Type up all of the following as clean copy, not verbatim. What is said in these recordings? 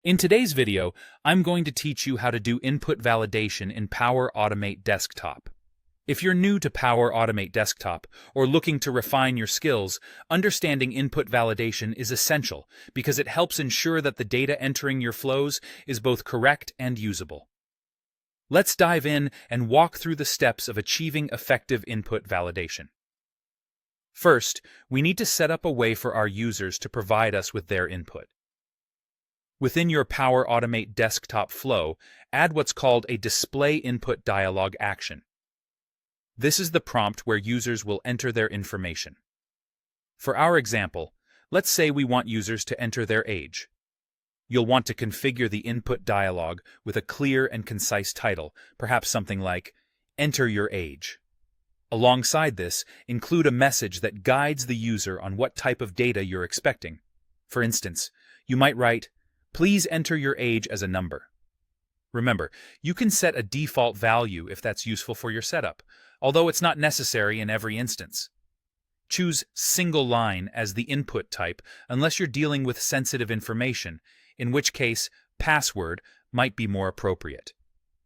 In today's video, I'm going to teach you how to do input validation in Power Automate Desktop. If you're new to Power Automate Desktop or looking to refine your skills, understanding input validation is essential because it helps ensure that the data entering your flows is both correct and usable. Let's dive in and walk through the steps of achieving effective input validation. First, we need to set up a way for our users to provide us with their input. Within your Power Automate desktop flow, add what's called a Display Input Dialog action. This is the prompt where users will enter their information. For our example, let's say we want users to enter their age. You'll want to configure the input dialog with a clear and concise title, perhaps something like, "Enter your age." Alongside this, include a message that guides the user on what type of data you're expecting. For instance, you might write, "Please enter your age as a number." Remember, you can set a default value if that's useful for your setup, although it's not necessary in every instance. Choose single line as the input type unless you're dealing with sensitive information, in which case password might be more appropriate.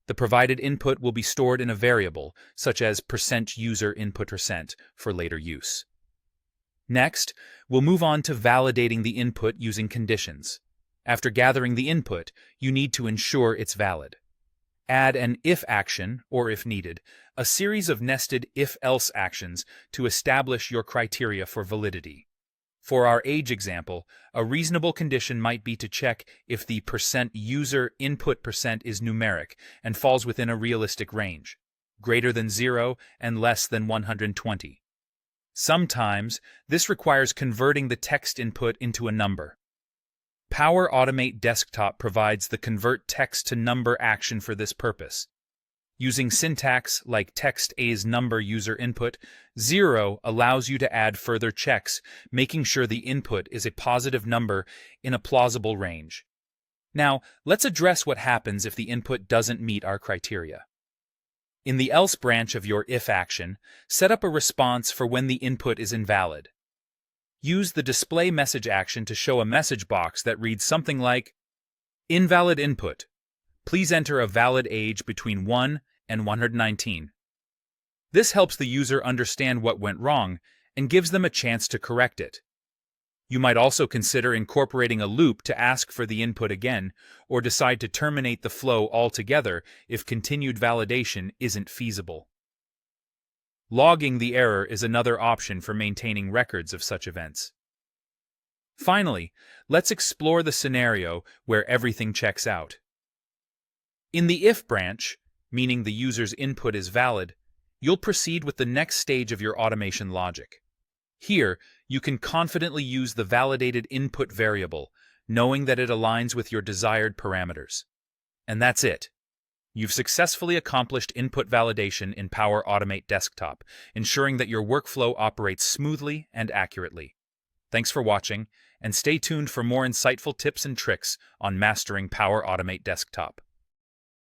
The provided input will be stored in a variable, such as %user_input% for later use. Next, we'll move on to validating the input using conditions. After gathering the input, you need to ensure it's valid. Add an if action, or if needed, a series of nested if-else actions to establish your criteria for validity. For our age example, a reasonable condition might be to check if the %user_input% is numeric and falls within a realistic range, greater than 0 and less than 120. Sometimes, this requires converting the text input into a number. Power Automate Desktop provides the Convert Text to Number action for this purpose. Using syntax like text as number user input, 0 allows you to add further checks, making sure the input is a positive number in a plausible range. Now, let's address what happens if the input doesn't meet our criteria. In the else branch of your if action, set up a response for when the input is invalid. Use the display message action to show a message box that reads something like, "Invalid input. Please enter a valid age between 1 and 119. This helps the user understand what went wrong and gives them a chance to correct it. You might also consider incorporating a loop to ask for the input again, or decide to terminate the flow altogether if continued validation isn't feasible. Logging the error is another option for maintaining records of such events. Finally, let's explore the scenario where everything checks out. In the if branch, meaning the user's input is valid, you'll proceed with the next stage of your automation logic. Here, you can confidently use the validated input variable, knowing that it aligns with your desired parameters. And that's it. You've successfully accomplished input validation in Power Automate Desktop, ensuring that your workflow operates smoothly and accurately. Thanks for watching, and stay tuned for more insightful tips and tricks on mastering Power Automate Desktop.